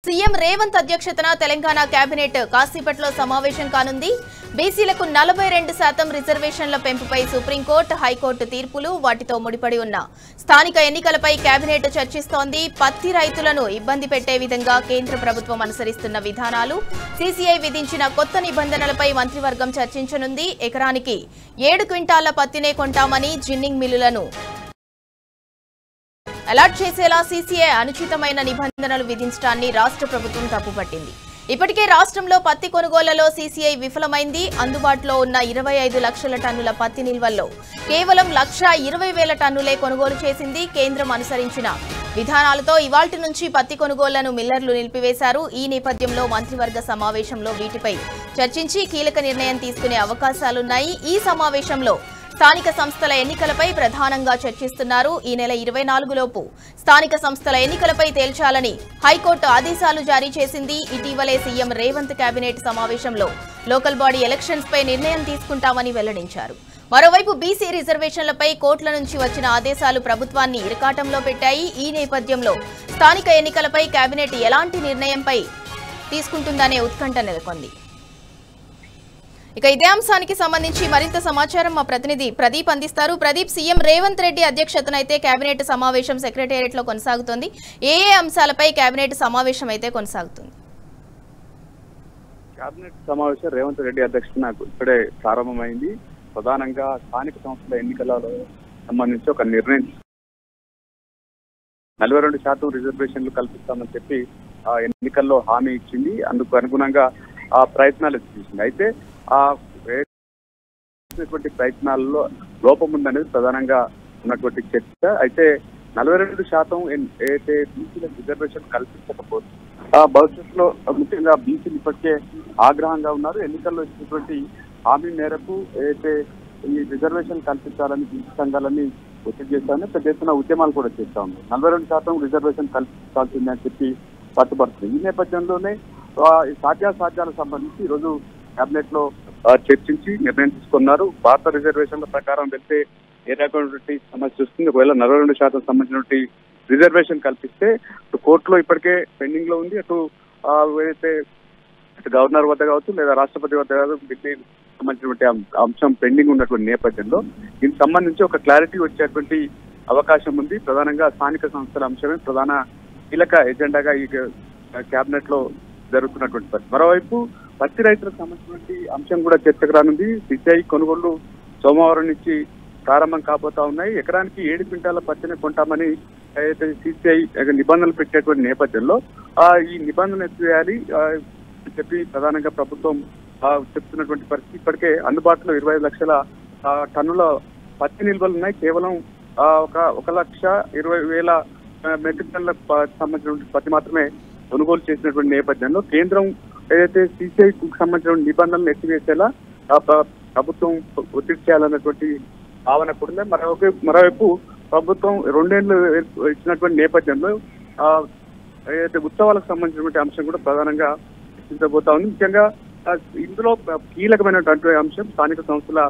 CM Revanth అధ్యక్షతన Telangana cabinet కాసేపట్లో సమావేశం కానుంది. బీసీలకు 42% రిజర్వేషన్ల పెంపుపై సుప్రీంకోర్టు, హైకోర్టు తీర్పులు, వాటితో ముడిపడి ఉన్న స్థానిక ఎన్నికలపై కేబినెట్ చర్చిస్తోంది. పత్తి రైతులను ఇబ్బంది పెట్టే విధంగా కేంద్ర ప్రభుత్వం అనుసరిస్తున్న విధానాలు, సీసీఐ విధించిన కొత్త నిబంధనలపై మంత్రివర్గం చర్చించనుంది. ఎకరానికి 7 క్వింటాళ్ల పత్తినే కొంటామని జిన్నింగ్ మిల్లులను అలాట్ చేసేలా సీసీఐ అనుచితమైన నిబంధనలు విధించడాన్ని రాష్ట్ర ప్రభుత్వం తప్పుపట్టింది. ఇప్పటికే రాష్ట్రంలో పత్తి కొనుగోళ్లలో సీసీఐ విఫలమైంది. అందుబాటులో ఉన్న 25 లక్షల టన్నుల పత్తి నిల్వల్లో కేవలం 1,20,000 టన్నులే కొనుగోలు చేసింది. కేంద్రం అనుసరించిన విధానాలతో ఇవాల్టి నుంచి పత్తి కొనుగోళ్లను మిల్లర్లు నిలిపివేశారు. ఈ నేపథ్యంలో మంత్రివర్గ సమావేశంలో వీటిపై చర్చించి కీలక నిర్ణయం తీసుకునే అవకాశాలున్నాయి. ఈ సమావేశంలో స్థానిక సంస్థల ఎన్నికలపై ప్రధానంగా చర్చిస్తున్నారు. ఈ నెల 24 లోపు స్థానిక సంస్థల ఎన్నికలపై తేల్చాలని హైకోర్టు ఆదేశాలు జారీ చేసింది. ఇటీవలే సీఎం రేవంత్ కేబినెట్ సమావేశంలో లోకల్ బాడీ ఎలక్షన్స్ పై నిర్ణయం తీసుకుంటామని వెల్లడించారు. మరోవైపు బీసీ రిజర్వేషన్లపై కోర్టుల నుంచి వచ్చిన ఆదేశాలు ప్రభుత్వాన్ని ఇరకాటంలో పెట్టాయి. ఈ నేపథ్యంలో స్థానిక ఎన్నికలపై కేబినెట్ ఎలాంటి నిర్ణయంపై తీసుకుంటుందనే ఉత్కంఠ నెలకొంది. ఇక ఇదే అంశానికి సంబంధించి మరింత సమాచారం మా ప్రతినిధి ప్రదీప్ అందిస్తారు. ప్రదీప్, సీఎం రేవంత్ రెడ్డి అధ్యక్షతన అయితే కేబినెట్ సమావేశం సెక్రటేరియట్ లో కొనసాగుతోంది. ఏ అంశాలపై కేబినెట్ సమావేశం అయితే కొనసాగుతుంది? కేబినెట్ సమావేశం రేవంత్ రెడ్డి అధ్యక్షతన ఇప్పుడే ప్రారంభమైంది. ప్రధానంగా స్థానిక సంస్థల ఎన్నికలలో సంబంధించి ఒక నిర్ణయం 42% రిజర్వేషన్లు కల్పిస్తామని చెప్పి ఎన్నికల్లో హామీ ఇచ్చింది. అందుకు అనుగుణంగా ఆ ప్రయత్నాలు చేసింది. అయితే ప్రయత్నాల్లో లోపం ఉందనేది ప్రధానంగా ఉన్నటువంటి చర్చ. అయితే 42% ఏదైతే బీసీలకు రిజర్వేషన్ కల్పించకపోతే భవిష్యత్తులో ముఖ్యంగా బీసీలు ఇప్పటికే ఆగ్రహంగా ఉన్నారు. ఎన్నికల్లో ఇచ్చినటువంటి హామీ మేరకు ఏదైతే ఈ రిజర్వేషన్ కల్పించాలని బీసీ సంఘాలన్నీ ఒత్తిడి చేస్తామని పెద్ద ఎత్తున ఉద్యమాలు కూడా చేస్తా ఉన్నారు. 42% రిజర్వేషన్ కల్పించాల్సిందే అని చెప్పి పట్టుబడుతుంది. ఈ నేపథ్యంలోనే సాధ్యాసాధ్యాలకు సంబంధించి ఈరోజు కేబినెట్ లో చర్చించి నిర్ణయం తీసుకున్నారు. భారత రిజర్వేషన్ల ప్రకారం వెళ్తే ఏ రకమైనటువంటి సమస్య వస్తుంది. ఒకవేళ 42% సంబంధించినటువంటి రిజర్వేషన్ కల్పిస్తే కోర్టులో ఇప్పటికే పెండింగ్ లో ఉంది. అటు ఏదైతే గవర్నర్ వద్ద కావచ్చు లేదా రాష్ట్రపతి వద్ద కావచ్చు ఢిల్లీ సంబంధించినటువంటి అంశం పెండింగ్ ఉన్నటువంటి నేపథ్యంలో దీనికి సంబంధించి ఒక క్లారిటీ వచ్చేటువంటి అవకాశం ఉంది. ప్రధానంగా స్థానిక సంస్థల అంశమే ప్రధాన కీలక ఎజెండాగా ఈ కేబినెట్ లో జరుగుతున్నటువంటి పరిస్థితి. మరోవైపు పత్తి రైతులకు సంబంధించినటువంటి అంశం కూడా చర్చకు రానుంది. సీసీఐ కొనుగోళ్లు సోమవారం నుంచి ప్రారంభం కాబోతా ఉన్నాయి. ఎకరానికి 7 క్వింటాల పత్తిని కొంటామని అయితే సీసీఐ నిబంధనలు పెట్టేటువంటి నేపథ్యంలో ఈ నిబంధనలు ఎత్తివేయాలి అని చెప్పి ప్రధానంగా ప్రభుత్వం చెప్తున్నటువంటి పరిస్థితి. ఇప్పటికే అందుబాటులో 25 లక్షల టన్నుల పత్తి నిల్వలు ఉన్నాయి. కేవలం 1,20,000 మెట్రిక్ టన్నులకు సంబంధించినటువంటి పత్తి మాత్రమే కొనుగోలు చేసినటువంటి నేపథ్యంలో కేంద్రం ఏదైతే సీసీఐకు సంబంధించిన నిబంధనలు ఎత్తివేసేలా ప్రభుత్వం ఒత్తిడి చేయాలన్నటువంటి భావన కూడా. మరోవైపు ప్రభుత్వం 2 ఏళ్లు ఇచ్చినటువంటి నేపథ్యంలో ఏదైతే ఉత్సవాలకు సంబంధించినటువంటి అంశం కూడా ప్రధానంగా చర్చించబోతా ఉంది. ముఖ్యంగా ఇందులో కీలకమైనటువంటి అంశం స్థానిక సంస్థల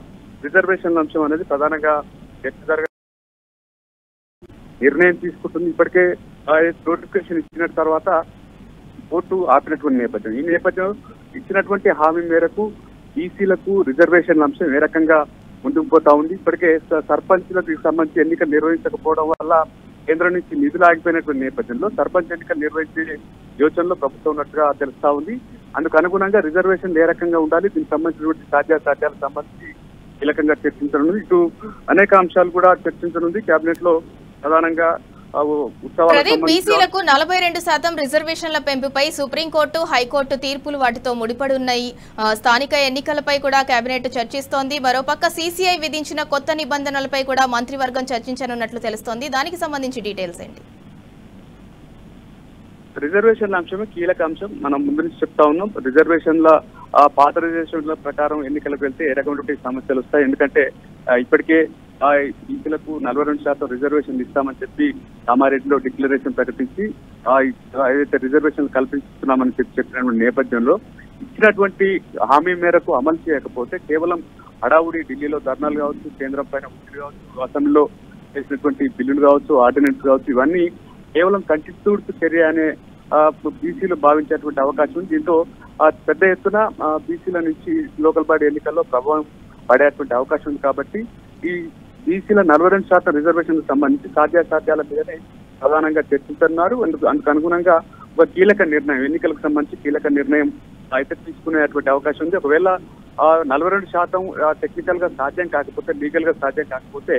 రిజర్వేషన్ల అంశం అనేది ప్రధానంగా చర్చ జరగ నిర్ణయం తీసుకుంటుంది. ఇప్పటికే నోటిఫికేషన్ ఇచ్చిన తర్వాత కోర్టు ఆపినటువంటి నేపథ్యం. ఈ నేపథ్యం ఇచ్చినటువంటి హామీ మేరకు బీసీలకు రిజర్వేషన్ల అంశం ఏ రకంగా ముందుకు పోతా ఉంది. ఇప్పటికే సర్పంచ్లకు సంబంధించి ఎన్నికలు నిర్వహించకపోవడం వల్ల కేంద్రం నుంచి నిధులు ఆగిపోయినటువంటి నేపథ్యంలో సర్పంచ్ ఎన్నికలు నిర్వహించే యోచనలో ప్రభుత్వం ఉన్నట్టుగా తెలుస్తా ఉంది. అందుకు అనుగుణంగా రిజర్వేషన్ ఏ రకంగా ఉండాలి, దీనికి సంబంధించినటువంటి సాధ్యాసాధ్యాలకు సంబంధించి కీలకంగా చర్చించనుంది. ఇటు అనేక అంశాలు కూడా చర్చించనుంది కేబినెట్ లో. ప్రధానంగా బీసీలకు 42% రిజర్వేషన్ల పెంపుపై సుప్రీంకోర్టు, హైకోర్టు తీర్పులు, వాటితో ముడిపడి ఉన్నాయి. స్థానిక ఎన్నికలపై కూడా కేబినెట్ చర్చిస్తోంది. మరోపక్క సీసీఐ విధించిన కొత్త నిబంధనలపై కూడా మంత్రివర్గం చర్చించనున్నట్లు తెలుస్తోంది. దానికి సంబంధించి డీటెయిల్స్ ఏంటి? రిజర్వేషన్ల అంశమే కీలక అంశం. మనం ముందు నుంచి చెప్తా ఉన్నాం. రిజర్వేషన్ల పాత రిజర్వేషన్ల ప్రకారం ఎన్నికలకు వెళ్తే ఏ రకమైనటువంటి సమస్యలు వస్తాయి. ఎందుకంటే ఇప్పటికే బీసీలకు 42% రిజర్వేషన్లు ఇస్తామని చెప్పి కామారెడ్డిలో డిక్లరేషన్ ప్రకటించి ఏదైతే రిజర్వేషన్లు కల్పిస్తున్నామని చెప్పినటువంటి నేపథ్యంలో ఇచ్చినటువంటి హామీ మేరకు అమలు చేయకపోతే కేవలం హడావుడి ఢిల్లీలో ధర్నాలు కావచ్చు, కేంద్రం పైన ఒత్తిడి కావచ్చు, అసెంబ్లీలో చేసినటువంటి బిల్లులు కావచ్చు, ఆర్డినెన్స్ కావచ్చు, ఇవన్నీ కేవలం కంటి తుడుచు చర్య అనే బీసీలు భావించేటువంటి అవకాశం ఉంది. దీంతో పెద్ద ఎత్తున బీసీల నుంచి లోకల్ బాడీ ఎన్నికల్లో ప్రభావం పడేటువంటి అవకాశం ఉంది. కాబట్టి ఈ బీసీల 42% రిజర్వేషన్ సంబంధించి సాధ్యాసాధ్యాల మీదనే ప్రధానంగా చర్చిస్తున్నారు. అందుకు అనుగుణంగా ఒక కీలక నిర్ణయం, ఎన్నికలకు సంబంధించి కీలక నిర్ణయం అయితే తీసుకునేటువంటి అవకాశం ఉంది. ఒకవేళ 42% టెక్నికల్ గా సాధ్యం కాకపోతే, లీగల్ గా సాధ్యం కాకపోతే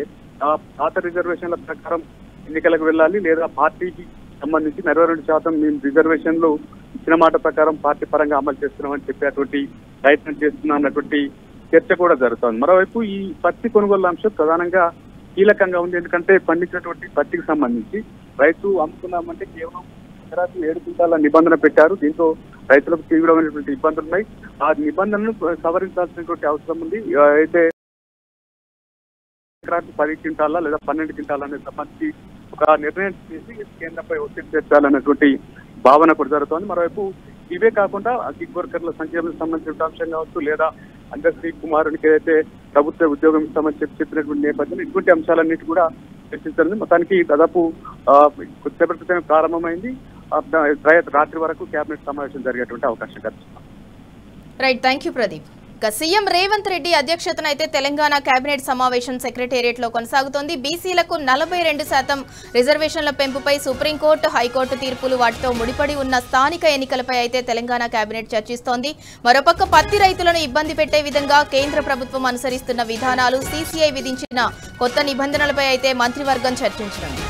పాత రిజర్వేషన్ల ప్రకారం ఎన్నికలకు వెళ్ళాలి, లేదా పార్టీకి సంబంధించి 42% మేము రిజర్వేషన్లు ఇచ్చిన మాట ప్రకారం పార్టీ పరంగా అమలు చేస్తున్నామని చెప్పేటువంటి ప్రయత్నం చేస్తున్నాం అన్నటువంటి చర్చ కూడా జరుగుతోంది. మరోవైపు ఈ పత్తి కొనుగోలు అంశం ప్రధానంగా కీలకంగా ఉంది. ఎందుకంటే పండించినటువంటి పత్తికి సంబంధించి రైతు అమ్ముకున్నామంటే కేవలం ఎకరాకు 7 క్వింటాల నిబంధన పెట్టారు. దీంతో రైతులకు తీవ్రమైనటువంటి ఇబ్బందులు ఉన్నాయి. ఆ నిబంధనను సవరించాల్సినటువంటి అవసరం ఉంది. అయితే ఎకరాకు 10 క్వింటాల లేదా 12 క్వింటాల అనేది సంబంధించి ఒక నిర్ణయం చేసి కేంద్రంపై ఒత్తిడి తెచ్చాలన్నటువంటి భావన కూడా జరుగుతోంది. మరోవైపు ఇవే కాకుండా గిగ్ వర్కర్ల సంక్షేమం సంబంధించిన అంశం కావచ్చు, లేదా అందశ్రీ కుమారునికి ఏదైతే ప్రభుత్వ ఉద్యోగం ఇస్తామని చెప్పినటువంటి నేపథ్యంలో ఇటువంటి అంశాలన్నిటి కూడా చర్చించాలని మొత్తానికి దాదాపు కొద్దిసేపటి క్రితం ప్రారంభమైంది. రాత్రి వరకు కేబినెట్ సమావేశం జరిగేటువంటి అవకాశం కనిపిస్తుంది. Right, thank you Pradeep. CM Revanth Reddy అధ్యక్షతన అయితే తెలంగాణ కేబినెట్ సమావేశం సెక్రటేరియట్ లో కొనసాగుతోంది. బీసీలకు 42% రిజర్వేషన్ల పెంపుపై సుప్రీంకోర్టు, హైకోర్టు తీర్పులు, వాటితో ముడిపడి ఉన్న స్థానిక ఎన్నికలపై అయితే తెలంగాణ కేబినెట్ చర్చిస్తోంది. మరోపక్క పత్తి రైతులను ఇబ్బంది పెట్టే విధంగా కేంద్ర ప్రభుత్వం అనుసరిస్తున్న విధానాలు, సీసీఐ విధించిన కొత్త నిబంధనలపై అయితే మంత్రివర్గం చర్చించనుంది.